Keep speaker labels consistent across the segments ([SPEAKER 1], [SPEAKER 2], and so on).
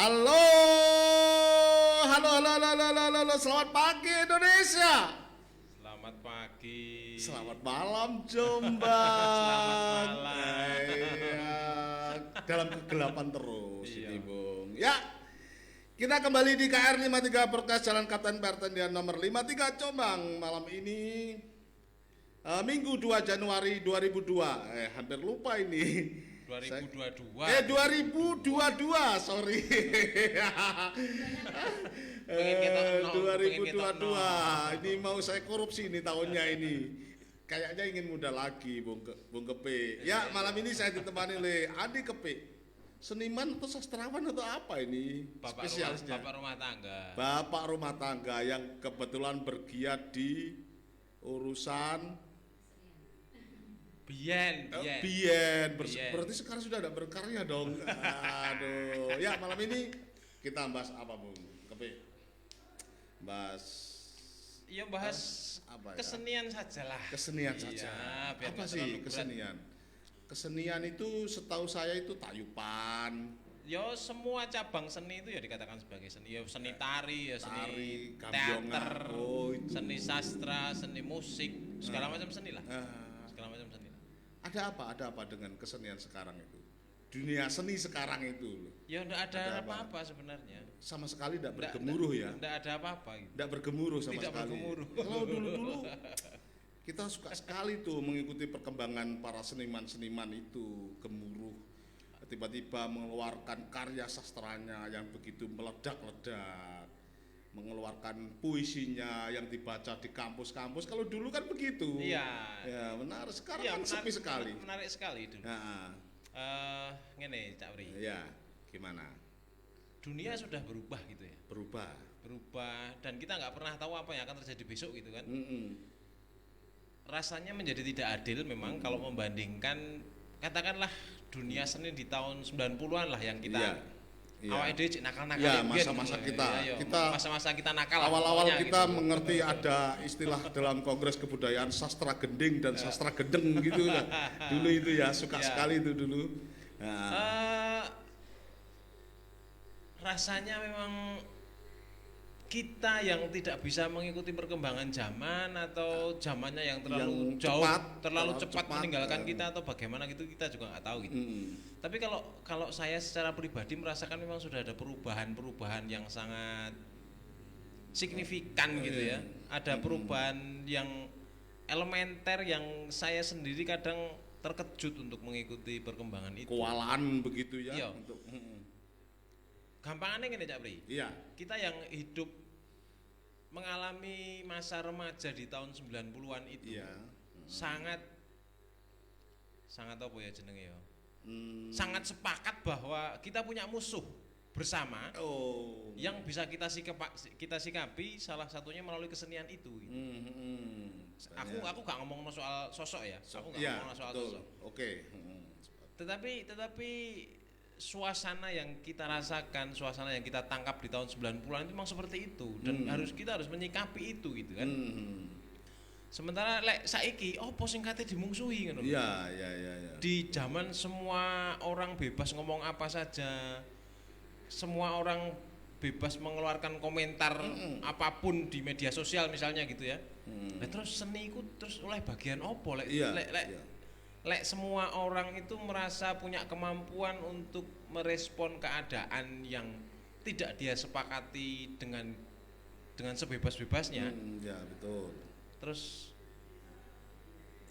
[SPEAKER 1] Halo, halo, selamat pagi Indonesia.
[SPEAKER 2] Selamat pagi.
[SPEAKER 1] Selamat malam Jombang.
[SPEAKER 2] Selamat malam.
[SPEAKER 1] Iya, dalam kegelapan terus
[SPEAKER 2] Iya.
[SPEAKER 1] ini Bung. Ya, kita kembali di KR 53 Podcast Jalan Kapten Pertendian nomor 53 Jombang. Malam ini Minggu 2 Januari 2002. Hampir lupa ini.
[SPEAKER 2] 2022.
[SPEAKER 1] 2022, sorry.
[SPEAKER 2] Pengen ketok nol,
[SPEAKER 1] 2022. Ini mau saya korupsi ini tahunnya ini. Kayaknya ingin muda lagi, Bung Kepe. Ya, malam ini saya ditemani oleh Adi Kepe. Seniman atau sastrawan atau apa ini? Spesialisnya.
[SPEAKER 2] Bapak rumah tangga.
[SPEAKER 1] Bapak rumah tangga yang kebetulan bergiat di urusan
[SPEAKER 2] Bien.
[SPEAKER 1] Berarti sekarang sudah ada berkarya dong. Aduh. Ya, malam ini kita bahas apa, Bung Kepe?
[SPEAKER 2] Iya, bahas
[SPEAKER 1] apa ya?
[SPEAKER 2] kesenian sajalah.
[SPEAKER 1] Kesenian
[SPEAKER 2] Iya,
[SPEAKER 1] saja.
[SPEAKER 2] biar
[SPEAKER 1] Apa
[SPEAKER 2] nggak
[SPEAKER 1] sih
[SPEAKER 2] terlalu berat.
[SPEAKER 1] kesenian? Kesenian itu setahu saya itu tayupan,
[SPEAKER 2] Yo, semua cabang seni itu ya dikatakan sebagai seni. Ya seni tari, ya
[SPEAKER 1] tari,
[SPEAKER 2] seni
[SPEAKER 1] gambiongan.
[SPEAKER 2] teater,
[SPEAKER 1] Oh, itu.
[SPEAKER 2] seni sastra, seni musik, segala macam seni lah.
[SPEAKER 1] Ah,
[SPEAKER 2] Segala macam seni lah.
[SPEAKER 1] ada apa dengan kesenian sekarang itu? Dunia seni sekarang itu loh.
[SPEAKER 2] Ya enggak
[SPEAKER 1] Ada
[SPEAKER 2] ada
[SPEAKER 1] apa?
[SPEAKER 2] apa-apa sebenarnya.
[SPEAKER 1] Sama sekali tidak
[SPEAKER 2] Nggak-
[SPEAKER 1] bergemuruh ya.
[SPEAKER 2] Enggak ada apa-apa gitu.
[SPEAKER 1] Tidak bergemuruh sama
[SPEAKER 2] Tidak
[SPEAKER 1] sekali.
[SPEAKER 2] bergemuruh.
[SPEAKER 1] Kalau dulu kita suka sekali tuh mengikuti perkembangan para seniman-seniman itu, gemuruh. Tiba-tiba mengeluarkan karya sastranya yang begitu meledak-ledak, mengeluarkan puisinya yang dibaca di kampus-kampus. Kalau dulu kan begitu.
[SPEAKER 2] Iya.
[SPEAKER 1] Ya, menarik. Sekarang
[SPEAKER 2] Iya,
[SPEAKER 1] kan sepi sekali.
[SPEAKER 2] Menarik sekali dulu.
[SPEAKER 1] Nah,
[SPEAKER 2] Ngene Cak Pri.
[SPEAKER 1] ya, gimana?
[SPEAKER 2] Dunia sudah berubah gitu ya.
[SPEAKER 1] Berubah.
[SPEAKER 2] Berubah dan kita nggak pernah tahu apa yang akan terjadi besok gitu kan.
[SPEAKER 1] Mm-mm.
[SPEAKER 2] Rasanya menjadi tidak adil memang kalau membandingkan katakanlah dunia seni di tahun 90-an lah yang kita
[SPEAKER 1] Iya. Iya.
[SPEAKER 2] awake dhewe cek nakal-nakal
[SPEAKER 1] Iya,
[SPEAKER 2] ya, biyen
[SPEAKER 1] masa-masa
[SPEAKER 2] gitu.
[SPEAKER 1] kita.
[SPEAKER 2] Iya,
[SPEAKER 1] Kita-
[SPEAKER 2] masa-masa kita nakal lah
[SPEAKER 1] Awal-awal
[SPEAKER 2] pokoknya
[SPEAKER 1] kita
[SPEAKER 2] gitu.
[SPEAKER 1] mengerti ada istilah dalam Kongres Kebudayaan sastra gending dan sastra gendeng gitu lah. Dulu itu ya suka
[SPEAKER 2] Ya.
[SPEAKER 1] sekali itu dulu. Nah,
[SPEAKER 2] Eh, rasanya memang kita yang tidak bisa mengikuti perkembangan zaman atau zamannya yang terlalu
[SPEAKER 1] Yang
[SPEAKER 2] jauh,
[SPEAKER 1] cepat,
[SPEAKER 2] terlalu
[SPEAKER 1] terlalu
[SPEAKER 2] cepat
[SPEAKER 1] cepat,
[SPEAKER 2] meninggalkan kita atau bagaimana gitu kita juga nggak tahu gitu. Tapi kalau saya secara pribadi merasakan memang sudah ada perubahan-perubahan yang sangat signifikan gitu ya. Ada perubahan yang elementer yang saya sendiri kadang terkejut untuk mengikuti perkembangan itu.
[SPEAKER 1] kewalahan begitu ya.
[SPEAKER 2] Iya.
[SPEAKER 1] Untuk,
[SPEAKER 2] Gampangannya gini Cak Pri.
[SPEAKER 1] iya.
[SPEAKER 2] Kita yang hidup mengalami masa remaja di tahun 90-an itu
[SPEAKER 1] Iya.
[SPEAKER 2] sangat apa ya jenenge ya?
[SPEAKER 1] Hmm.
[SPEAKER 2] Sangat sepakat bahwa kita punya musuh bersama
[SPEAKER 1] Oh.
[SPEAKER 2] yang bisa kita sikapi salah satunya melalui kesenian itu gitu. Aku gak ngomong soal sosok ya. Aku gak
[SPEAKER 1] Iya,
[SPEAKER 2] ngomong soal
[SPEAKER 1] betul.
[SPEAKER 2] sosok.
[SPEAKER 1] Oke.
[SPEAKER 2] Tetapi suasana yang kita rasakan, suasana yang kita tangkap di tahun 90-an itu memang seperti itu dan kita harus menyikapi itu gitu kan. Sementara lek saiki opo sing kate dimungsuhi ngono.
[SPEAKER 1] Iya.
[SPEAKER 2] Di zaman semua orang bebas ngomong apa saja. Semua orang bebas mengeluarkan komentar apapun di media sosial misalnya gitu ya. Nah, terus seni itu terus oleh bagian opo lek
[SPEAKER 1] Iya.
[SPEAKER 2] lek semua orang itu merasa punya kemampuan untuk merespon keadaan yang tidak dia sepakati dengan sebebas-bebasnya.
[SPEAKER 1] Ya, betul.
[SPEAKER 2] Terus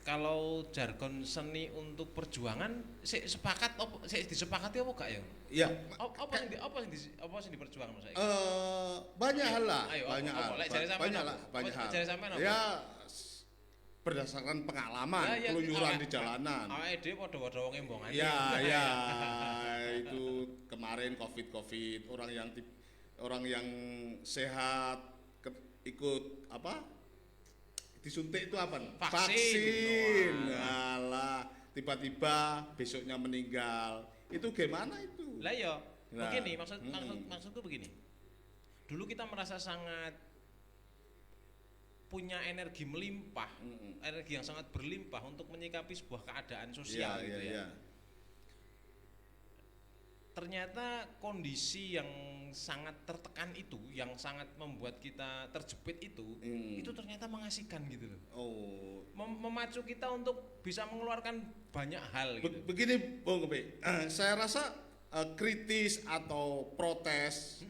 [SPEAKER 2] kalau jargon seni untuk perjuangan sepakat disepakati apa gak ya?
[SPEAKER 1] Iya.
[SPEAKER 2] Apa sing diperjuangkan saya?
[SPEAKER 1] Banyak hal lah,
[SPEAKER 2] Ayo,
[SPEAKER 1] banyak
[SPEAKER 2] apa?
[SPEAKER 1] hal.
[SPEAKER 2] Lek jare sampean
[SPEAKER 1] Banyak
[SPEAKER 2] apa?
[SPEAKER 1] lah, banyak hal.
[SPEAKER 2] Jare sampean apa?
[SPEAKER 1] Ya, berdasarkan pengalaman,
[SPEAKER 2] Ya,
[SPEAKER 1] keluyuran di jalanan.
[SPEAKER 2] Awake dhewe padha-padha wong embongan.
[SPEAKER 1] Ya, itu kemarin COVID, orang yang sehat ikut apa? Disuntik itu apa?
[SPEAKER 2] Vaksin.
[SPEAKER 1] Alah, tiba-tiba besoknya meninggal. Itu gimana itu?
[SPEAKER 2] Lah ya,
[SPEAKER 1] Nah,
[SPEAKER 2] begini maksudku begini. Dulu kita merasa sangat punya energi melimpah, energi yang sangat berlimpah untuk menyikapi sebuah keadaan sosial gitu ya. ternyata kondisi yang sangat tertekan itu, yang sangat membuat kita terjepit itu ternyata mengasihkan gitu loh.
[SPEAKER 1] Oh,
[SPEAKER 2] Memacu kita untuk bisa mengeluarkan banyak hal gitu.
[SPEAKER 1] begini Bung Kepe, saya rasa kritis atau protes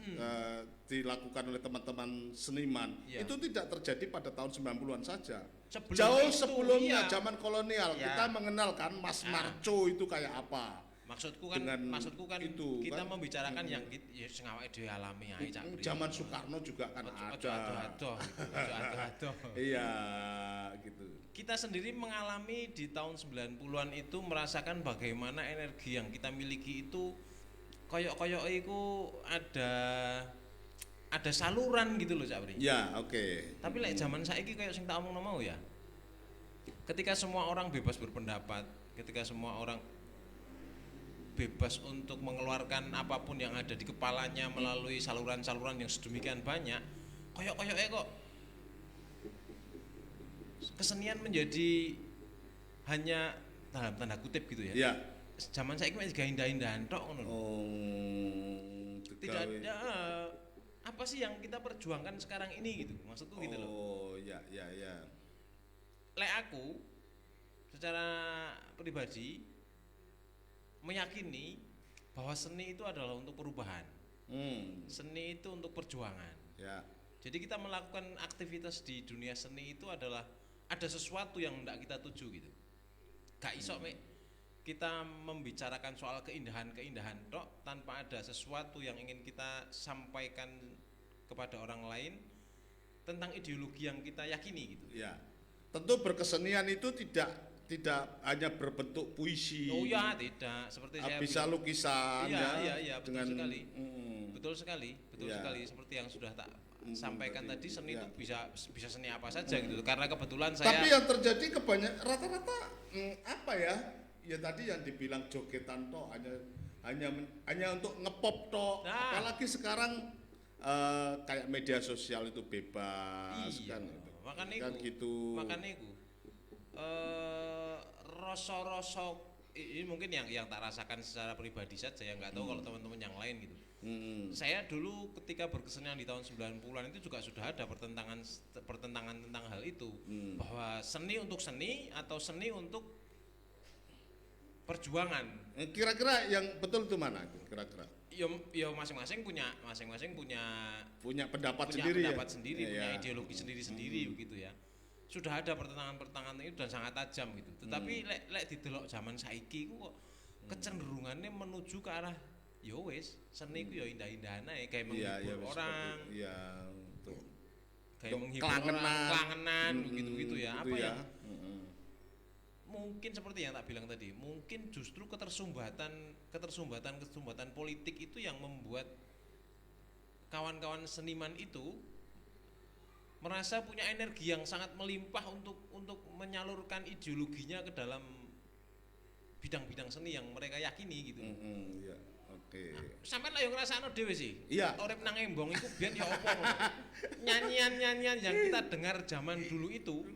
[SPEAKER 1] dilakukan oleh teman-teman seniman
[SPEAKER 2] Iya.
[SPEAKER 1] itu tidak terjadi pada tahun 90-an saja.
[SPEAKER 2] Sebelum
[SPEAKER 1] Jauh
[SPEAKER 2] itu,
[SPEAKER 1] sebelumnya
[SPEAKER 2] iya.
[SPEAKER 1] zaman kolonial
[SPEAKER 2] Iya.
[SPEAKER 1] kita mengenalkan Mas Marco itu kayak apa.
[SPEAKER 2] Maksudku
[SPEAKER 1] Dengan
[SPEAKER 2] kan
[SPEAKER 1] itu,
[SPEAKER 2] kita
[SPEAKER 1] kan?
[SPEAKER 2] membicarakan yang ya sing awake dhewe alami ae Cak Pri.
[SPEAKER 1] Zaman Soekarno juga kan
[SPEAKER 2] Ojo
[SPEAKER 1] ada.
[SPEAKER 2] ado-ado gitu, ojo ado-ado.
[SPEAKER 1] Iya, gitu.
[SPEAKER 2] Kita sendiri mengalami di tahun 90-an itu merasakan bagaimana energi yang kita miliki itu koyok-koyok itu ada saluran gitu loh Cak Pri.
[SPEAKER 1] Ya, oke.
[SPEAKER 2] Tapi lek zaman saiki kayak sing tak omongno mau ya. Ketika semua orang bebas berpendapat, ketika semua orang bebas untuk mengeluarkan apapun yang ada di kepalanya melalui saluran-saluran yang sedemikian banyak, koyok-koyoknya kok kesenian menjadi hanya dalam tanda kutip gitu ya.
[SPEAKER 1] Ya.
[SPEAKER 2] Zaman saiki wis gawe indah-indahan tok ngono.
[SPEAKER 1] Oh,
[SPEAKER 2] Tidak ada apa sih yang kita perjuangkan sekarang ini gitu. Maksudku gitu loh.
[SPEAKER 1] Oh, ya.
[SPEAKER 2] Lek aku secara pribadi meyakini bahwa seni itu adalah untuk perubahan. Seni itu untuk perjuangan.
[SPEAKER 1] Ya.
[SPEAKER 2] Jadi kita melakukan aktivitas di dunia seni itu adalah ada sesuatu yang tidak kita tuju gitu. Gak iso kita membicarakan soal keindahan-keindahan tok tanpa ada sesuatu yang ingin kita sampaikan kepada orang lain tentang ideologi yang kita yakini gitu.
[SPEAKER 1] Ya. Tentu berkesenian itu tidak hanya berbentuk puisi.
[SPEAKER 2] Oh ya, tidak. Seperti saya
[SPEAKER 1] bisa
[SPEAKER 2] bilang.
[SPEAKER 1] lukisan
[SPEAKER 2] Iya, betul
[SPEAKER 1] dengan
[SPEAKER 2] sekali. Betul
[SPEAKER 1] Ya.
[SPEAKER 2] sekali seperti yang sudah tak sampaikan tadi, seni
[SPEAKER 1] ya.
[SPEAKER 2] itu bisa seni apa saja gitu. Karena kebetulan saya
[SPEAKER 1] Tapi yang terjadi rata-rata apa ya? Ya tadi yang dibilang jogetan toh hanya untuk ngepop toh.
[SPEAKER 2] Nah.
[SPEAKER 1] Apalagi sekarang kayak media sosial itu bebas
[SPEAKER 2] iya,
[SPEAKER 1] kan gitu.
[SPEAKER 2] makanya
[SPEAKER 1] Kan
[SPEAKER 2] iku,
[SPEAKER 1] gitu.
[SPEAKER 2] makanya iku. Rasa-rasa ini mungkin yang tak rasakan secara pribadi saja, yang nggak tahu kalau teman-teman yang lain gitu. Saya dulu ketika berkesenian di tahun 90-an itu juga sudah ada pertentangan tentang hal itu, bahwa seni untuk seni atau seni untuk perjuangan.
[SPEAKER 1] Kira-kira yang betul itu mana kira-kira?
[SPEAKER 2] Ya masing-masing punya
[SPEAKER 1] Punya pendapat
[SPEAKER 2] punya
[SPEAKER 1] sendiri
[SPEAKER 2] pendapat
[SPEAKER 1] ya?
[SPEAKER 2] sendiri,
[SPEAKER 1] Iya.
[SPEAKER 2] punya ideologi sendiri-sendiri begitu ya. Sudah ada pertentangan-pertentangan itu dan sangat tajam gitu. Tetapi lek didelok zaman saiki ku kok kecenderungannya menuju ke arah ya wis, seni ku ya indah-indahan ae, kayak menghibur orang.
[SPEAKER 1] Iya, betul.
[SPEAKER 2] Kayak menghibur orang, kelangenan gitu-gitu ya.
[SPEAKER 1] Gitu
[SPEAKER 2] Apa
[SPEAKER 1] ya.
[SPEAKER 2] yang mungkin seperti yang tak bilang tadi, mungkin justru ketersumbatan politik itu yang membuat kawan-kawan seniman itu merasa punya energi yang sangat melimpah untuk menyalurkan ideologinya ke dalam bidang-bidang seni yang mereka yakini gitu.
[SPEAKER 1] Iya, oke.
[SPEAKER 2] Sampeyan lah yang ngrasakno dhewe sih.
[SPEAKER 1] Iya.
[SPEAKER 2] Urip nang embong iku biyen ya apa ngono. Nyanyian-nyanyian yang kita dengar zaman dulu itu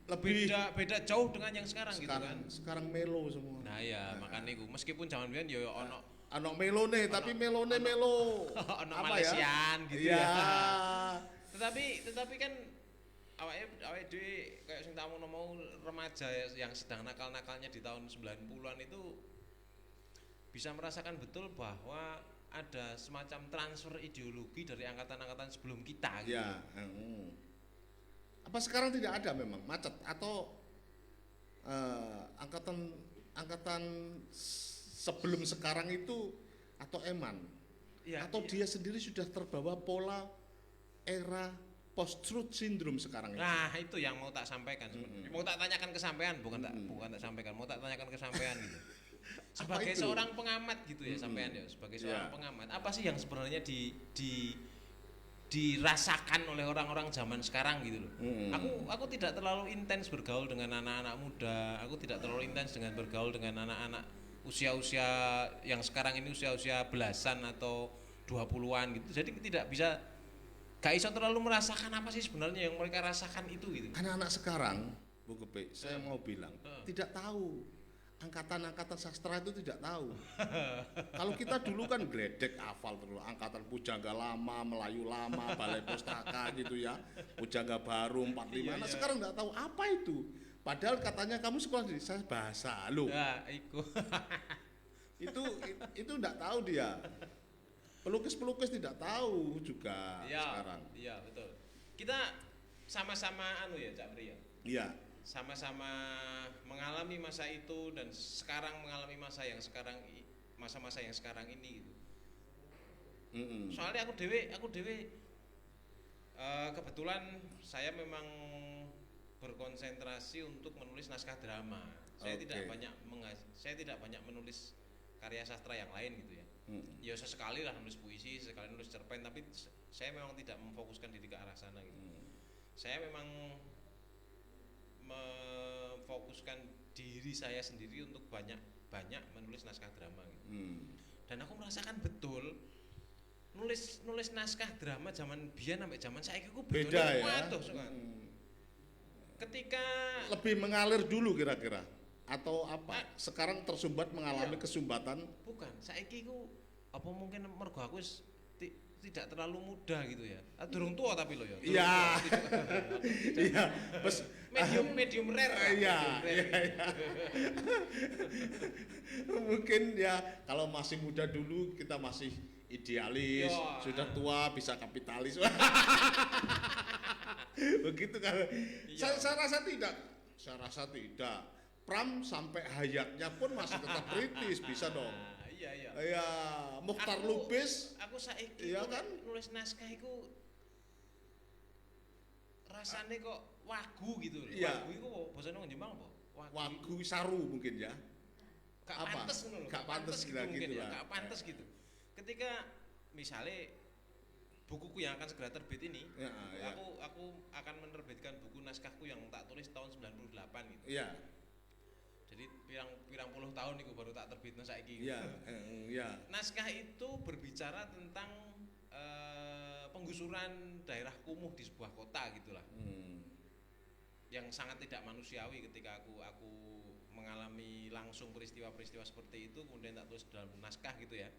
[SPEAKER 1] Lebih
[SPEAKER 2] beda jauh dengan yang sekarang gitu kan.
[SPEAKER 1] Sekarang melo semua.
[SPEAKER 2] Nah ya, makanya iku meskipun zaman biyen ya ono
[SPEAKER 1] Anak melone tapi melone melo.
[SPEAKER 2] ono
[SPEAKER 1] Apa ya?
[SPEAKER 2] Malaysian gitu
[SPEAKER 1] Iya.
[SPEAKER 2] ya. Tetapi kan awake dhewe kayak sing tak mau remaja yang sedang nakal-nakalnya di tahun 90-an itu bisa merasakan betul bahwa ada semacam transfer ideologi dari angkatan-angkatan sebelum kita gitu.
[SPEAKER 1] Ya. Apa sekarang tidak ada memang macet atau angkatan sebelum sekarang itu atau eman
[SPEAKER 2] Ya,
[SPEAKER 1] atau dia sendiri sudah terbawa pola era post truth syndrome sekarang ini.
[SPEAKER 2] Nah, itu yang mau tak sampaikan. Mau tak tanyakan ke sampean, bukan tak sampaikan, mau tak tanyakan ke sampean gitu. Sebagai
[SPEAKER 1] itu?
[SPEAKER 2] seorang pengamat gitu ya sampean ya, sebagai seorang pengamat, apa sih yang sebenarnya dirasakan oleh orang-orang zaman sekarang gitu loh. Aku tidak terlalu intens bergaul dengan anak-anak muda, aku tidak terlalu intens dengan bergaul dengan anak-anak usia-usia yang sekarang ini usia-usia belasan atau 20-an gitu. Jadi tidak bisa gak iso terlalu merasakan apa sih sebenarnya yang mereka rasakan itu gitu.
[SPEAKER 1] Anak-anak sekarang, Bu Kepe, saya mau bilang tidak tahu angkatan-angkatan sastra itu tidak tahu. Kalau kita dulu kan gledek hafal terus, angkatan Pujangga Lama, Melayu Lama, Balai Pustaka gitu ya, Pujangga Baru 45. Nah, sekarang nggak tahu apa itu. Padahal katanya kamu sekolah di saya bahasa loh.
[SPEAKER 2] Ya, iku.
[SPEAKER 1] itu nggak tahu dia. Pelukis-pelukis tidak tahu juga sekarang.
[SPEAKER 2] Iya, betul. Kita sama-sama ya, Cak Pri ya.
[SPEAKER 1] Iya.
[SPEAKER 2] Sama-sama mengalami masa itu dan sekarang mengalami masa-masa yang sekarang ini gitu. Soalnya aku dewe kebetulan saya memang berkonsentrasi untuk menulis naskah drama. Saya tidak banyak menulis karya sastra yang lain gitu ya. Ya sesekali lah nulis puisi, sekali nulis cerpen, tapi saya memang tidak memfokuskan diri ke arah sana gitu. Saya memang memfokuskan diri saya sendiri untuk banyak menulis naskah drama gitu. Dan aku merasakan betul nulis naskah drama zaman biyen sampai zaman saiki ku
[SPEAKER 1] beda ya.
[SPEAKER 2] Waduh, ketika
[SPEAKER 1] lebih mengalir dulu kira-kira atau apa? Sekarang tersumbat mengalami kesumbatan?
[SPEAKER 2] Bukan, saiki ku apa mungkin mergo aku tidak terlalu muda gitu ya. Durung tua tapi lo ya.
[SPEAKER 1] Iya. Iya.
[SPEAKER 2] Medium rare.
[SPEAKER 1] Iya. Mungkin ya kalau masih muda dulu kita masih idealis, sudah tua bisa kapitalis. Begitu kan. Saya rasa tidak. Saya rasa tidak. Pram sampai hayatnya pun masih tetap kritis, bisa dong.
[SPEAKER 2] Iya.
[SPEAKER 1] Iya, Mukhtar Lubis.
[SPEAKER 2] Aku saiki
[SPEAKER 1] iya kan?
[SPEAKER 2] nulis naskah iku rasane kok wagu gitu loh.
[SPEAKER 1] Iya.
[SPEAKER 2] Wagu iku basa nang Jepang apa?
[SPEAKER 1] Wagu saru mungkin ya.
[SPEAKER 2] Gak pantes ngono lho.
[SPEAKER 1] Gak pantes gitu
[SPEAKER 2] mungkin
[SPEAKER 1] ya.
[SPEAKER 2] Gak pantes gitu. Ketika misalnya bukuku yang akan segera terbit ini,
[SPEAKER 1] ya.
[SPEAKER 2] aku akan menerbitkan buku naskahku yang tak tulis tahun 98 gitu.
[SPEAKER 1] Iya.
[SPEAKER 2] Jadi pirang puluh tahun itu baru tak terbitno saiki.
[SPEAKER 1] Iya.
[SPEAKER 2] Naskah itu berbicara tentang penggusuran daerah kumuh di sebuah kota gitulah. Yang sangat tidak manusiawi ketika aku mengalami langsung peristiwa-peristiwa seperti itu kemudian tak tulis dalam naskah gitu ya.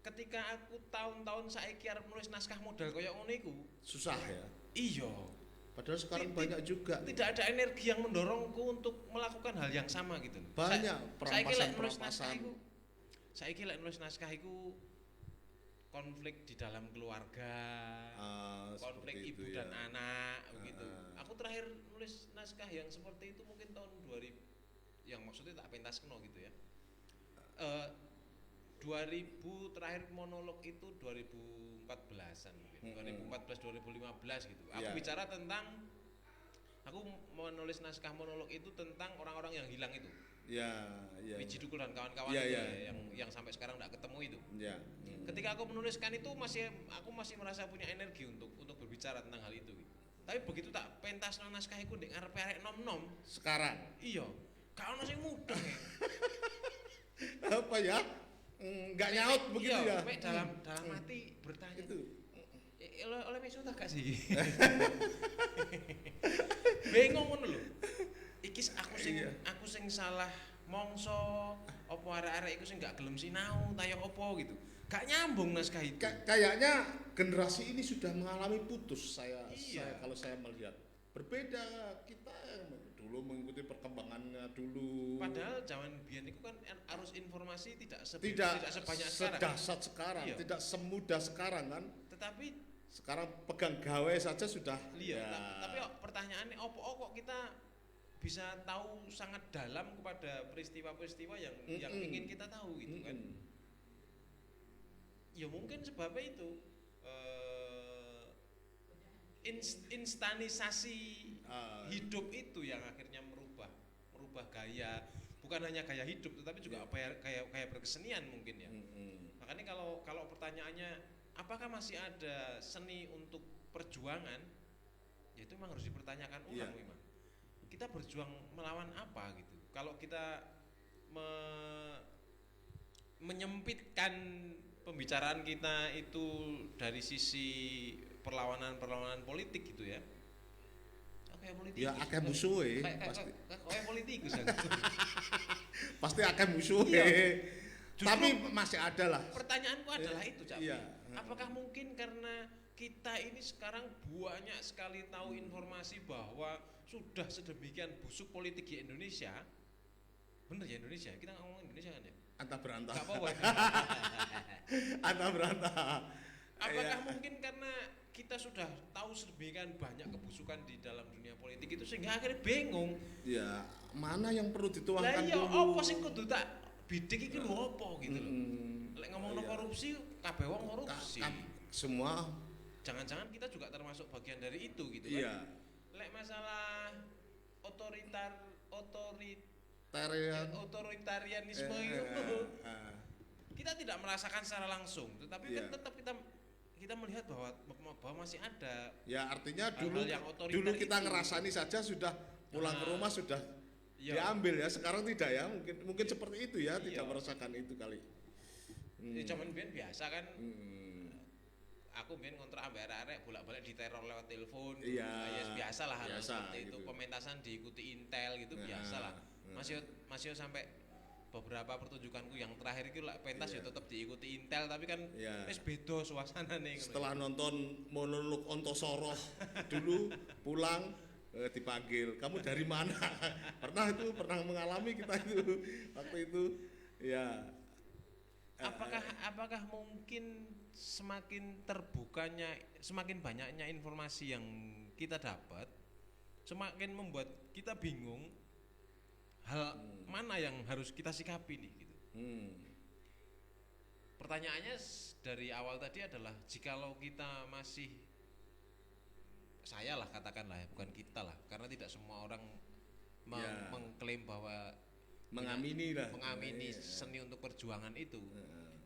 [SPEAKER 2] Ketika aku tahun-tahun saiki arep nulis naskah model koyo ngono iku
[SPEAKER 1] susah ya.
[SPEAKER 2] Iya.
[SPEAKER 1] Padahal sekarang banyak juga.
[SPEAKER 2] Tidak ada energi yang mendorongku untuk melakukan hal yang sama gitu.
[SPEAKER 1] Banyak perampasan.
[SPEAKER 2] Saiki lek nulis naskah iku konflik di dalam keluarga, konflik ibu
[SPEAKER 1] itu,
[SPEAKER 2] dan anak begitu. Aku terakhir nulis naskah yang seperti itu mungkin tahun 2000, yang maksudnya tak pentas keno gitu ya. 2000 terakhir monolog itu 2014-an mungkin. 2014 2015 gitu. Aku bicara tentang aku menulis naskah monolog itu tentang orang-orang yang hilang itu. Wiji Dukul dan kawan-kawan yang sampai sekarang enggak ketemu itu. Ketika aku menuliskan itu aku masih merasa punya energi untuk berbicara tentang hal itu gitu. Tapi begitu tak pentas nang naskah iku ndek ngarepe arek nom-nom
[SPEAKER 1] sekarang.
[SPEAKER 2] Iya. Gak ono sing mudah.
[SPEAKER 1] Apa ya? Nggak nyaut begitu ya.
[SPEAKER 2] Dalam hati bertanya
[SPEAKER 1] itu
[SPEAKER 2] oleh mesu tak gak sih? Bingung ngono lho. Iki aku sing salah mongso apa arek-arek iku sing gak gelem sinau ta ya apa gitu. Gak nyambung naskah itu.
[SPEAKER 1] Kayaknya generasi ini sudah mengalami putus kalau saya melihat. Berbeda kita dulu mengikuti perkembangannya dulu.
[SPEAKER 2] Padahal zaman biyen itu kan arus informasi tidak sebanyak sekarang.
[SPEAKER 1] Sedahsyat sekarang, tidak semudah sekarang kan.
[SPEAKER 2] Tetapi
[SPEAKER 1] sekarang pegang gawe saja sudah.
[SPEAKER 2] Iya. Tapi pertanyaannya kok kita bisa tahu sangat dalam kepada peristiwa-peristiwa yang ingin kita tahu gitu kan. Ya mungkin sebabnya itu instanisasi hidup itu yang akhirnya merubah gaya, bukan hanya gaya hidup tetapi juga gaya berkesenian mungkin ya. Makanya kalau pertanyaannya apakah masih ada seni untuk perjuangan, ya itu memang harus dipertanyakan ulang memang. Kita berjuang melawan apa gitu. Kalau kita menyempitkan pembicaraan kita itu dari sisi perlawanan politik gitu ya. Oke, kayak politikus.
[SPEAKER 1] Ya akeh musuhe pasti.
[SPEAKER 2] Kayak politikus.
[SPEAKER 1] Pasti akeh musuhe.
[SPEAKER 2] Iya.
[SPEAKER 1] Tapi masih ada lah.
[SPEAKER 2] Pertanyaanku adalah itu, Cak.
[SPEAKER 1] Iya.
[SPEAKER 2] Apakah mungkin karena kita ini sekarang banyak sekali tahu informasi bahwa sudah sedemikian busuk politik di Indonesia? Bener ya Indonesia? Kita ngomong Indonesia kan ya?
[SPEAKER 1] Antah berantah.
[SPEAKER 2] Gak apa-apa.
[SPEAKER 1] Antah berantah.
[SPEAKER 2] Apakah mungkin karena kita sudah tahu sedemikian banyak kebusukan di dalam dunia politik itu sehingga akhirnya bingung.
[SPEAKER 1] Ya, mana yang perlu
[SPEAKER 2] Lah
[SPEAKER 1] dituangkan
[SPEAKER 2] iya
[SPEAKER 1] dulu?
[SPEAKER 2] apa sing kudu tak bidik iki lho apa gitu loh. Lek ngomongno
[SPEAKER 1] Iya.
[SPEAKER 2] korupsi kabeh wong korupsi.
[SPEAKER 1] Semua
[SPEAKER 2] Jangan-jangan kita juga termasuk bagian dari itu gitu kan.
[SPEAKER 1] iya.
[SPEAKER 2] Lek masalah otoritarianisme itu kita tidak merasakan secara langsung, tetapi kan
[SPEAKER 1] Iya.
[SPEAKER 2] tetap kita melihat bahwa masih ada.
[SPEAKER 1] Ya artinya
[SPEAKER 2] Hal-hal
[SPEAKER 1] dulu
[SPEAKER 2] yang otoriter
[SPEAKER 1] dulu kita
[SPEAKER 2] itu.
[SPEAKER 1] ngerasani saja sudah pulang ke rumah sudah
[SPEAKER 2] Iya.
[SPEAKER 1] diambil ya. Sekarang tidak ya. Mungkin seperti itu ya,
[SPEAKER 2] Iya.
[SPEAKER 1] tidak merasakan itu kali.
[SPEAKER 2] Ya cuman biasa kan.
[SPEAKER 1] Hmm.
[SPEAKER 2] Aku biyen ngontrak ambek arek bolak-balik diteror lewat telepon.
[SPEAKER 1] Iya.
[SPEAKER 2] Ya biasa lah hal
[SPEAKER 1] Biasa,
[SPEAKER 2] seperti itu.
[SPEAKER 1] gitu.
[SPEAKER 2] Pementasan diikuti Intel gitu
[SPEAKER 1] Nah,
[SPEAKER 2] biasa lah.
[SPEAKER 1] nah.
[SPEAKER 2] Masih sampai beberapa pertunjukanku yang terakhir itu lah pentas
[SPEAKER 1] Iya.
[SPEAKER 2] ya tetap diikuti Intel tapi kan
[SPEAKER 1] Iya.
[SPEAKER 2] wis beda suasanane.
[SPEAKER 1] Setelah nonton monolog Ontosoro dulu pulang dipanggil, kamu dari mana? pernah mengalami kita itu waktu itu ya.
[SPEAKER 2] Apakah mungkin semakin banyaknya informasi yang kita dapat semakin membuat kita bingung hal mana yang harus kita sikapi nih gitu. Pertanyaannya dari awal tadi adalah jikalau kita masih saya lah katakanlah ya, bukan kita lah karena tidak semua orang
[SPEAKER 1] Ya.
[SPEAKER 2] mengklaim bahwa
[SPEAKER 1] Mengamini lah.
[SPEAKER 2] mengamini
[SPEAKER 1] Iya.
[SPEAKER 2] seni untuk perjuangan itu.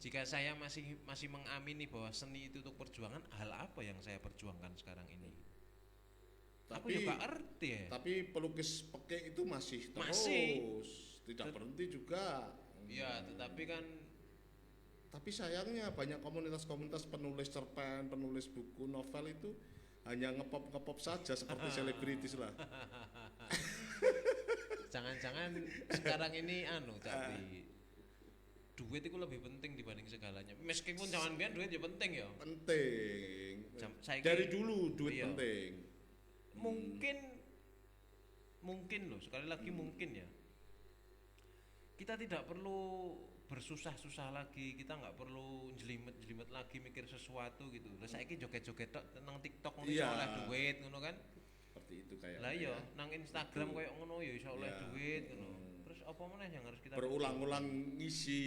[SPEAKER 2] Jika saya masih mengamini bahwa seni itu untuk perjuangan, hal apa yang saya perjuangkan sekarang ini? Aku juga ngerti ya.
[SPEAKER 1] Tapi pelukis peke itu masih terus,
[SPEAKER 2] Masih.
[SPEAKER 1] tidak berhenti juga.
[SPEAKER 2] Ya, tetapi kan
[SPEAKER 1] Tapi sayangnya banyak komunitas-komunitas penulis cerpen, penulis buku, novel itu hanya ngepop saja seperti selebritis lah.
[SPEAKER 2] jangan-jangan sekarang ini tapi duit itu lebih penting dibanding segalanya. Meskipun zaman biyen duit ya penting ya.
[SPEAKER 1] Penting.
[SPEAKER 2] Saiki-
[SPEAKER 1] Dari dulu duit
[SPEAKER 2] iya.
[SPEAKER 1] penting.
[SPEAKER 2] Mungkin loh sekali lagi mungkin ya kita tidak perlu bersusah-susah lagi, kita nggak perlu jelimet lagi mikir sesuatu gitu. Lah saiki joget-joget tok tentang TikTok ngono iso
[SPEAKER 1] Iya.
[SPEAKER 2] oleh duit ngono kan.
[SPEAKER 1] Seperti itu kayak.
[SPEAKER 2] Lah iya nang Instagram koyo ngono ya iso oleh
[SPEAKER 1] Iya.
[SPEAKER 2] duit ngono. Terus apa meneh yang harus kita
[SPEAKER 1] Berulang-ulang ngisi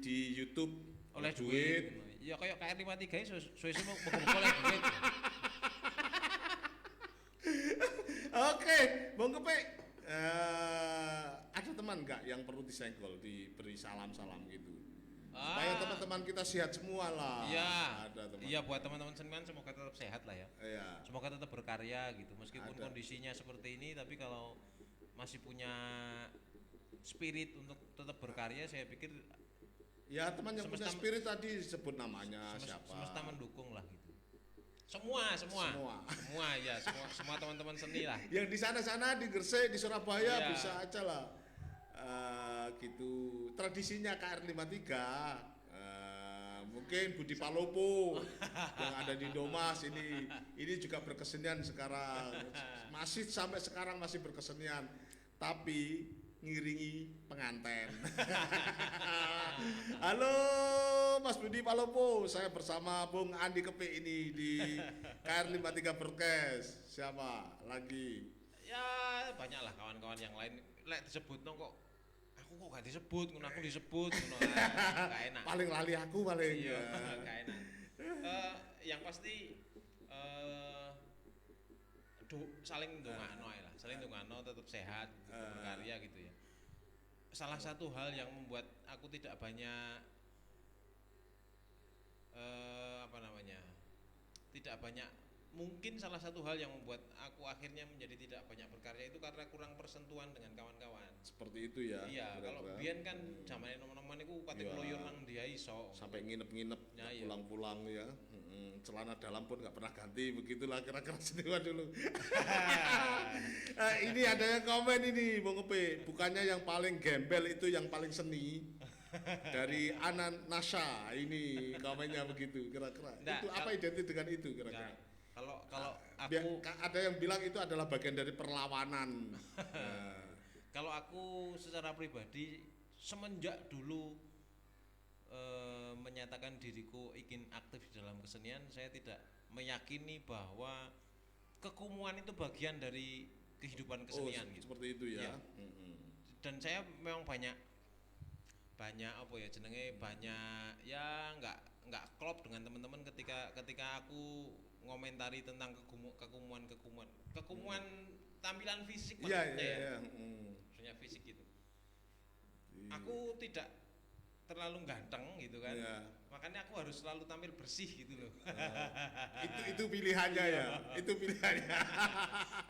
[SPEAKER 1] di YouTube
[SPEAKER 2] oleh duit ngono. Ya kayak KR53 suwe-suwe mau oleh duit.
[SPEAKER 1] Oke, Bang Kepe, ada teman nggak yang perlu disenggol, diberi salam-salam gitu? Supaya teman-teman kita sehat semua lah.
[SPEAKER 2] Iya.
[SPEAKER 1] Ada teman.
[SPEAKER 2] Iya buat teman-teman seniman semoga tetap sehat lah ya.
[SPEAKER 1] Iya.
[SPEAKER 2] Semoga tetap berkarya gitu meskipun
[SPEAKER 1] Ada.
[SPEAKER 2] kondisinya seperti ini tapi kalau masih punya spirit untuk tetap berkarya saya pikir
[SPEAKER 1] Ya teman yang punya
[SPEAKER 2] Semesta-
[SPEAKER 1] spirit tadi sebut namanya siapa?
[SPEAKER 2] semesta mendukung lah gitu. Semua ya semua teman-teman seni lah.
[SPEAKER 1] Yang di sana-sana di Gresik, di Surabaya
[SPEAKER 2] Iya.
[SPEAKER 1] bisa aja lah. Gitu tradisinya KR53. Mungkin Budi Palopo yang ada di Domas ini juga berkesenian sekarang, masih sampai sekarang masih berkesenian, tapi ngiringi penganten. Halo Mas Budi Palopo, saya bersama Bung Andi Kepe ini di KR53 Broadcast. Siapa lagi?
[SPEAKER 2] Ya banyak lah kawan-kawan yang lain lek disebut kok aku kok gak disebut ngono aku disebut ngono gak enak.
[SPEAKER 1] Paling lali aku paling.
[SPEAKER 2] Iya, gak enak. Yang pasti saling ndongakno ae lah, saling ndongakno tetap sehat, tetap berkarya gitu ya. Salah satu hal yang membuat aku tidak banyak tidak banyak mungkin salah satu hal yang membuat aku akhirnya menjadi tidak banyak berkarya itu karena kurang persentuhan dengan kawan-kawan.
[SPEAKER 1] Seperti itu ya.
[SPEAKER 2] Iya, kalau
[SPEAKER 1] kira-kira.
[SPEAKER 2] biyen kan zamane nom-noman iku kate
[SPEAKER 1] Iya.
[SPEAKER 2] kloyor nang dia iso.
[SPEAKER 1] Sampai nginep-nginep
[SPEAKER 2] Ya, iya.
[SPEAKER 1] pulang-pulang ya. Celana dalam pun nggak pernah ganti, begitulah kira-kira seniman dulu. Ini ada yang komen ini, Bung Epe, bukannya yang paling gembel itu yang paling seni? Dari Anan Nasha ini komennya begitu kira-kira.
[SPEAKER 2] Nggak,
[SPEAKER 1] Itu apa identik dengan itu kira-kira?
[SPEAKER 2] Kalau aku
[SPEAKER 1] Ada yang bilang itu adalah bagian dari perlawanan.
[SPEAKER 2] kalau aku secara pribadi semenjak dulu menyatakan diriku ingin aktif di dalam kesenian, saya tidak meyakini bahwa kekumuan itu bagian dari kehidupan kesenian gitu.
[SPEAKER 1] Seperti itu ya.
[SPEAKER 2] Iya. Dan saya memang banyak apa ya jenenge, banyak ya nggak klop dengan teman-teman ketika aku ngomentari tentang kekumuan tampilan fisik maksudnya ya. Maksudnya fisik gitu. Aku tidak terlalu ganteng gitu kan. Makanya aku harus selalu tampil bersih gitu loh.
[SPEAKER 1] Itu pilihannya ya. Itu pilihannya.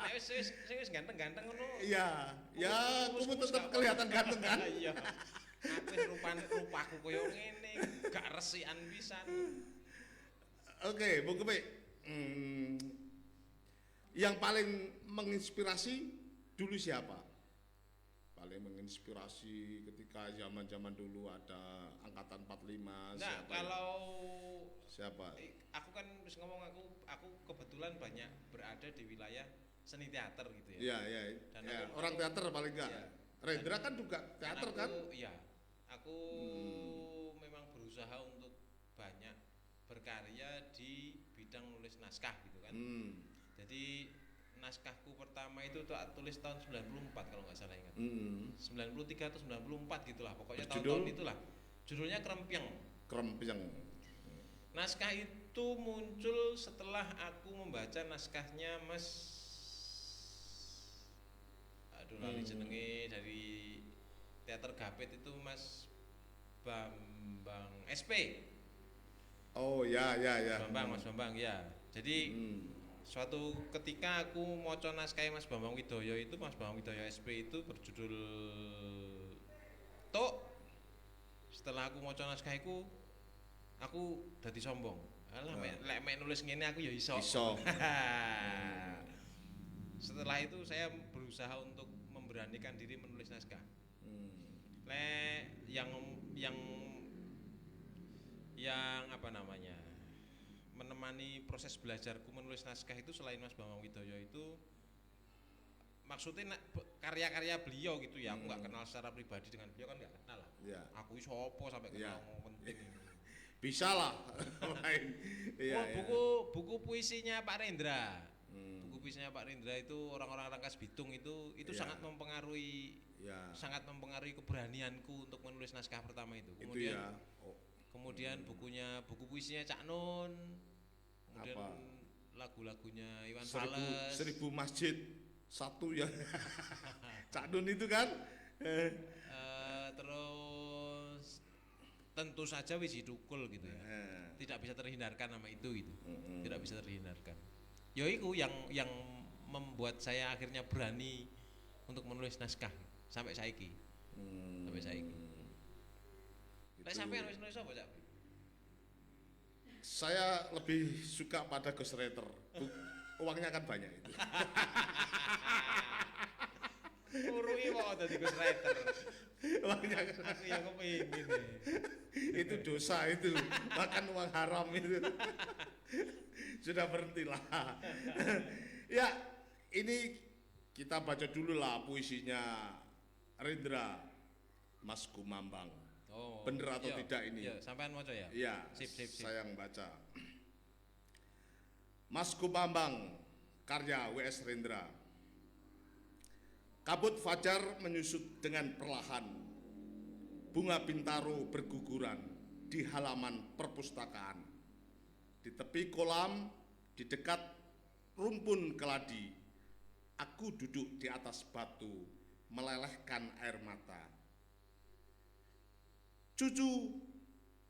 [SPEAKER 2] Nek wis ganteng-ganteng ngono.
[SPEAKER 1] Iya. Ya, kamu tetap kelihatan ganteng kan?
[SPEAKER 2] Iya. Aku rupaku koyo ngene, gak resikan pisan.
[SPEAKER 1] Oke, Bung Kepe. Yang paling menginspirasi dulu siapa? Paling menginspirasi ketika zaman-zaman dulu ada angkatan 45.
[SPEAKER 2] Nah, kalau
[SPEAKER 1] siapa?
[SPEAKER 2] Aku kan wis ngomong, aku kebetulan banyak berada di wilayah seni teater gitu ya.
[SPEAKER 1] Iya.
[SPEAKER 2] Dan
[SPEAKER 1] Ya, orang teater paling enggak.
[SPEAKER 2] Iya.
[SPEAKER 1] Rendra kan juga teater kan?
[SPEAKER 2] Iya. Aku memang berusaha untuk banyak berkarya di bidang nulis naskah gitu kan. Jadi naskahku pertama itu tak tulis tahun 94 kalau nggak salah ingat. 93 atau 94 gitulah, pokoknya tahun-tahun itulah. Judulnya Krempyeng. Naskah itu muncul setelah aku membaca naskahnya lali jenenge dari teater Gapit itu Mas Bambang SP.
[SPEAKER 1] Oh ya.
[SPEAKER 2] Mas Bambang ya. Jadi suatu ketika aku maca naskah Mas Bambang Widoyo itu, Mas Bambang Widoyo SP itu berjudul Tok. Setelah aku maca naskah iku, aku dadi sombong. Alah mek nulis ngene aku ya iso. Setelah itu saya berusaha untuk memberanikan diri menulis naskah. Yang apa namanya, menemani proses belajarku menulis naskah itu selain Mas Bambang Widoyo itu, maksudnya karya-karya beliau gitu ya. Aku nggak kenal secara pribadi dengan beliau, kan nggak kenal lah. Aku iso apa sampai kenal penting.
[SPEAKER 1] Bisa lah.
[SPEAKER 2] Buku puisinya Pak Rendra. Buku puisinya Pak Rendra itu orang-orang Rangkas Bitung itu sangat mempengaruhi keberanianku untuk menulis naskah pertama itu. Kemudian buku puisinya Cak Nun, kemudian lagu-lagunya Iwan Fals,
[SPEAKER 1] 1000 masjid satu ya. Cak Nun itu kan.
[SPEAKER 2] Terus tentu saja Wiji Tukul gitu ya. Tidak bisa terhindarkan nama itu gitu. Tidak bisa terhindarkan. Ya itu yang membuat saya akhirnya berani untuk menulis naskah sampai saiki. Sampai saiki. Lek sampean wis nulis apa, Cak?
[SPEAKER 1] Saya lebih suka pada ghostwriter. Uangnya kan banyak itu.
[SPEAKER 2] Urui kok dadi ghostwriter.
[SPEAKER 1] Uangnya kan
[SPEAKER 2] Aku yang kepengin.
[SPEAKER 1] Itu dosa itu, makan uang haram itu. Sudah berhentilah. Ya, ini kita baca dulu lah puisinya Rendra Mas Kumambang. Bener atau tidak ini?
[SPEAKER 2] Iya, sampean maca ya?
[SPEAKER 1] Iya,
[SPEAKER 2] Sip.
[SPEAKER 1] saya yang baca. Mas Kumambang, karya W.S. Rendra. Kabut fajar menyusut dengan perlahan. Bunga bintaro berguguran di halaman perpustakaan. Di tepi kolam, di dekat rumpun keladi, aku duduk di atas batu, melelehkan air mata.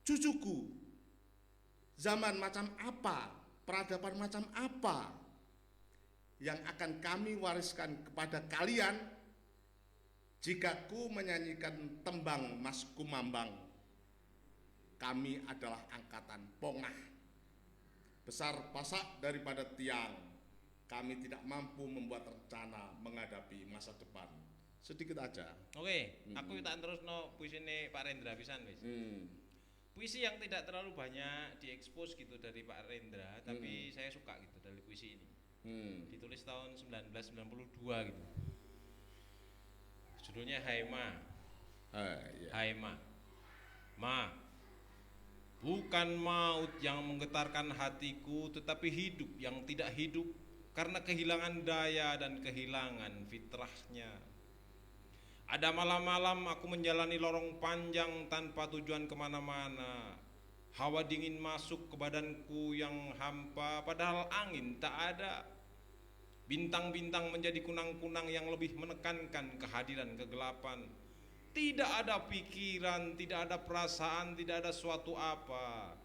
[SPEAKER 1] Cucuku, zaman macam apa, peradaban macam apa yang akan kami wariskan kepada kalian jika ku menyanyikan tembang Mas Kumambang. Kami adalah angkatan pongah. besar pasak daripada tiang, kami tidak mampu membuat rencana menghadapi masa depan. Sedikit aja.
[SPEAKER 2] Oke, aku tak terusno puisine Pak Rendra pisan wis. Puisi yang tidak terlalu banyak diekspos gitu dari Pak Rendra, tapi saya suka gitu dari puisi ini. Ditulis tahun 1992 gitu. Judulnya Hai Ma.
[SPEAKER 1] Iya.
[SPEAKER 2] Hai Ma. Ma. Bukan maut yang menggetarkan hatiku, tetapi hidup yang tidak hidup karena kehilangan daya dan kehilangan fitrahnya. Ada malam-malam aku menjalani lorong panjang tanpa tujuan kemana-mana. Hawa dingin masuk ke badanku yang hampa, padahal angin tak ada. Bintang-bintang menjadi kunang-kunang yang lebih menekankan kehadiran kegelapan. Tidak ada pikiran, tidak ada perasaan, tidak ada suatu apa.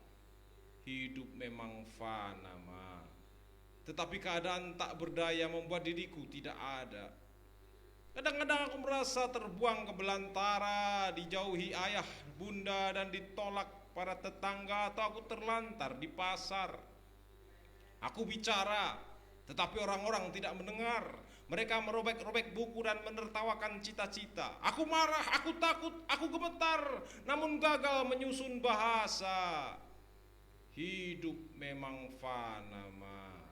[SPEAKER 2] Hidup memang fana, Ma. Tetapi keadaan tak berdaya membuat diriku tidak ada. Kadang-kadang aku merasa terbuang ke belantara, dijauhi ayah, bunda, dan ditolak para tetangga, atau aku terlantar di pasar. Aku bicara, tetapi orang-orang tidak mendengar. Mereka merobek-robek buku dan menertawakan cita-cita. Aku marah, aku takut, aku gemetar, namun gagal menyusun bahasa. Hidup memang fana, Ma.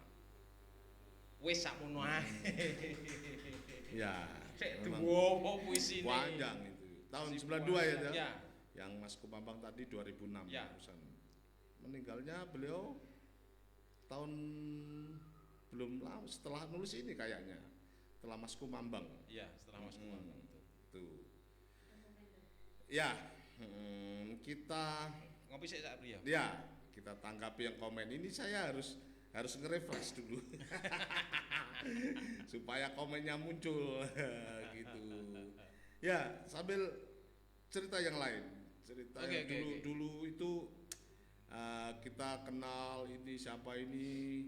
[SPEAKER 2] Wes sakmono ae.
[SPEAKER 1] Ya.
[SPEAKER 2] Sek duwo puisi ini.
[SPEAKER 1] Panjang itu. Tahun
[SPEAKER 2] Si
[SPEAKER 1] 92 ya,
[SPEAKER 2] ya.
[SPEAKER 1] Yang Mas Kumambang tadi 2006
[SPEAKER 2] Ya.
[SPEAKER 1] urusan. Meninggalnya beliau tahun belum lama setelah nulis ini kayaknya. Setelah Mas Kumambang.
[SPEAKER 2] Iya, setelah Mas Kumambang itu.
[SPEAKER 1] Tuh. Ya, kita
[SPEAKER 2] Ngopi sik sak beliau.
[SPEAKER 1] ya, kita tanggapi yang komen ini. Saya harus nge-refresh dulu. Supaya komennya muncul gitu. Ya, sambil cerita yang lain. Cerita yang dulu itu kita kenal ini siapa ini,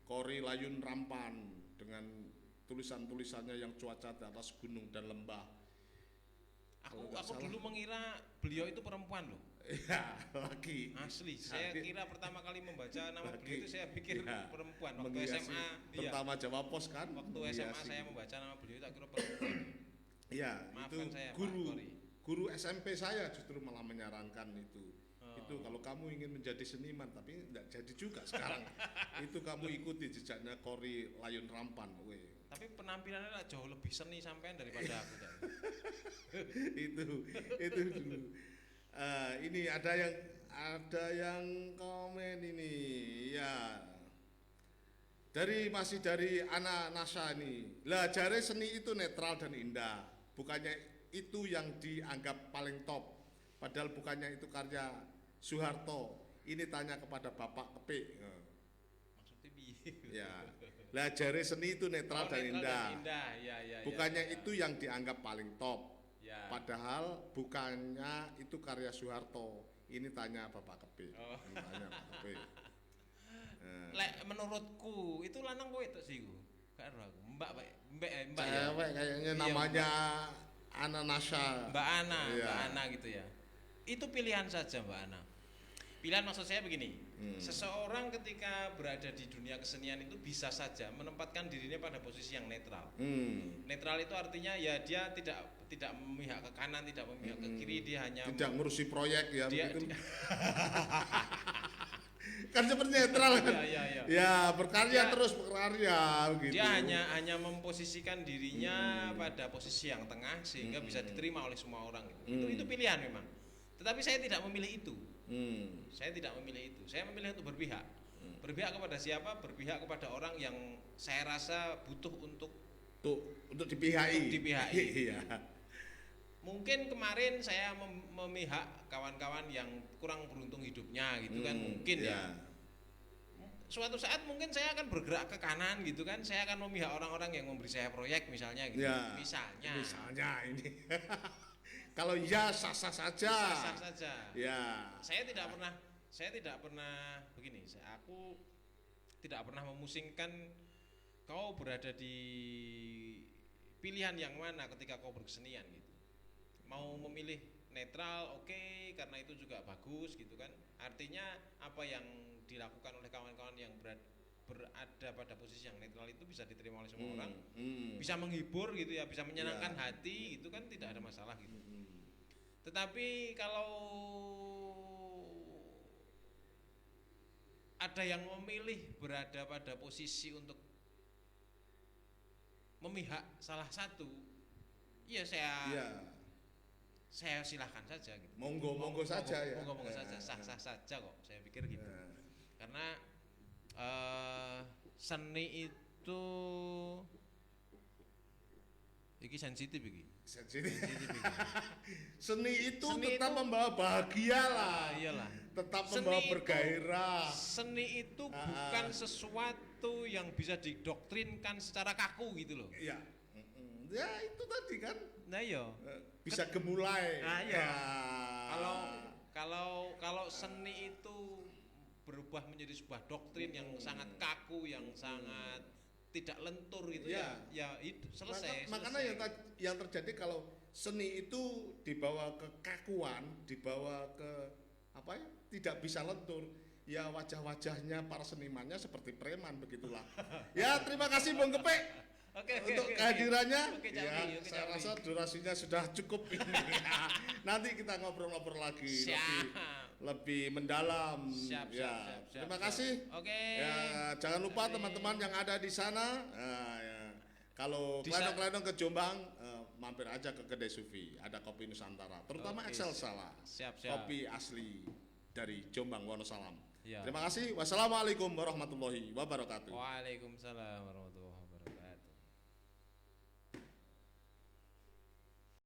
[SPEAKER 1] Kori Layun Rampan dengan tulisan-tulisannya yang cuaca di atas gunung dan lembah.
[SPEAKER 2] Aku dulu mengira beliau itu perempuan loh.
[SPEAKER 1] Ya, lagi.
[SPEAKER 2] Asli, saya kira pertama kali membaca nama beliau itu saya pikir
[SPEAKER 1] ya,
[SPEAKER 2] perempuan waktu
[SPEAKER 1] menghiasi
[SPEAKER 2] SMA.
[SPEAKER 1] Pertama Jawa Pos kan?
[SPEAKER 2] Waktu SMA saya membaca nama beliau tak kira perempuan.
[SPEAKER 1] Iya,
[SPEAKER 2] Maafkan
[SPEAKER 1] itu
[SPEAKER 2] saya,
[SPEAKER 1] guru
[SPEAKER 2] Pak Kori.
[SPEAKER 1] guru SMP saya justru malah menyarankan itu. Itu kalau kamu ingin menjadi seniman, tapi enggak jadi juga sekarang. Itu kamu ikuti jejaknya Kori Layun Rampan, weh.
[SPEAKER 2] Tapi penampilannya lah jauh lebih seni sampean daripada aku.
[SPEAKER 1] itu dulu. Ini ada yang komen ini ya, masih dari Ana Nasha nih. Lah jare seni itu netral dan indah, bukannya itu yang dianggap paling top, padahal bukannya itu karya Soeharto. Ini tanya kepada Bapak Kepik.
[SPEAKER 2] Maksudnya piye?
[SPEAKER 1] Ya, lah jare seni itu netral dan indah,
[SPEAKER 2] Ya,
[SPEAKER 1] bukannya
[SPEAKER 2] ya.
[SPEAKER 1] itu yang dianggap paling top.
[SPEAKER 2] Ya.
[SPEAKER 1] Padahal bukannya itu karya Soeharto. Ini tanya Bapak Kepik.
[SPEAKER 2] Oh.
[SPEAKER 1] Ini tanya Bapak Kepik.
[SPEAKER 2] Lek menurutku itu lanang kowe itu sih ku. Gak ero aku. Mbak ya.
[SPEAKER 1] Cewek kayaknya
[SPEAKER 2] Iya,
[SPEAKER 1] namanya Ana Nasha.
[SPEAKER 2] Mbak Ana,
[SPEAKER 1] Iya.
[SPEAKER 2] Mbak Ana gitu ya. Itu pilihan saja Mbak Ana. Pilihan maksud saya begini. Seseorang ketika berada di dunia kesenian itu bisa saja menempatkan dirinya pada posisi yang netral. Netral itu artinya ya dia tidak memihak ke kanan, tidak memihak ke kiri, dia hanya
[SPEAKER 1] Tidak ngurusi proyek ya
[SPEAKER 2] dia,
[SPEAKER 1] begitu. Kan seperti netral kan.
[SPEAKER 2] Iya.
[SPEAKER 1] Ya, berkarya terus berkarya gitu.
[SPEAKER 2] Dia hanya memposisikan dirinya pada posisi yang tengah sehingga bisa diterima oleh semua orang. Itu pilihan memang. Tetapi saya tidak memilih itu. Saya tidak memilih itu. Saya memilih untuk berpihak. Berpihak kepada siapa? Berpihak kepada orang yang saya rasa butuh untuk
[SPEAKER 1] dipihai. Iya.
[SPEAKER 2] Mungkin kemarin saya memihak kawan-kawan yang kurang beruntung hidupnya gitu kan, mungkin ya. Suatu saat mungkin saya akan bergerak ke kanan gitu kan, saya akan memihak orang-orang yang memberi saya proyek misalnya gitu.
[SPEAKER 1] Ya, misalnya ini. Kalau ya sah-sah saja.
[SPEAKER 2] Sah-sah saja.
[SPEAKER 1] Ya.
[SPEAKER 2] Saya tidak pernah begini. Aku tidak pernah memusingkan kau berada di pilihan yang mana ketika kau berkesenian gitu. Mau memilih netral, oke, karena itu juga bagus gitu kan. Artinya apa yang dilakukan oleh kawan-kawan yang berada pada posisi yang netral itu bisa diterima oleh semua orang, bisa menghibur gitu ya, bisa menyenangkan hati, itu kan tidak ada masalah gitu. Tetapi kalau ada yang memilih berada pada posisi untuk memihak salah satu, ya saya silahkan saja gitu.
[SPEAKER 1] Monggo saja ya.
[SPEAKER 2] Monggo saja, sah-sah saja kok, saya pikir gitu. Karena seni itu sensitif iki.
[SPEAKER 1] Sensitif.
[SPEAKER 2] iki.
[SPEAKER 1] Seni itu tetap membawa bahagia lah.
[SPEAKER 2] Iyalah.
[SPEAKER 1] Tetap membawa bergairah.
[SPEAKER 2] Seni itu bukan sesuatu yang bisa didoktrinkan secara kaku gitu loh.
[SPEAKER 1] Iya. Ya itu tadi kan.
[SPEAKER 2] Nah iya.
[SPEAKER 1] Bisa gemulai.
[SPEAKER 2] Nah iya. Kalau seni itu berubah menjadi sebuah doktrin yang sangat kaku, yang sangat tidak lentur gitu ya itu selesai.
[SPEAKER 1] Makanya yang terjadi kalau seni itu dibawa ke kakuan, dibawa ke apa ya, tidak bisa lentur, ya wajah-wajahnya para senimannya seperti preman begitulah. Ya terima kasih Bung Gepek untuk kehadirannya. Saya rasa durasinya sudah cukup ini. Nanti kita ngobrol-ngobrol lagi lebih mendalam.
[SPEAKER 2] Siap.
[SPEAKER 1] Terima kasih. Ya, jangan lupa teman-teman yang ada di sana. Kalau kalian ke Jombang, mampir aja ke kedai Sufi. Ada kopi Nusantara, terutama Excelsa. Kopi asli dari Jombang Wonosalam. Terima kasih. Wassalamualaikum warahmatullahi wabarakatuh.
[SPEAKER 2] Waalaikumsalam warahmatullahi wabarakatuh.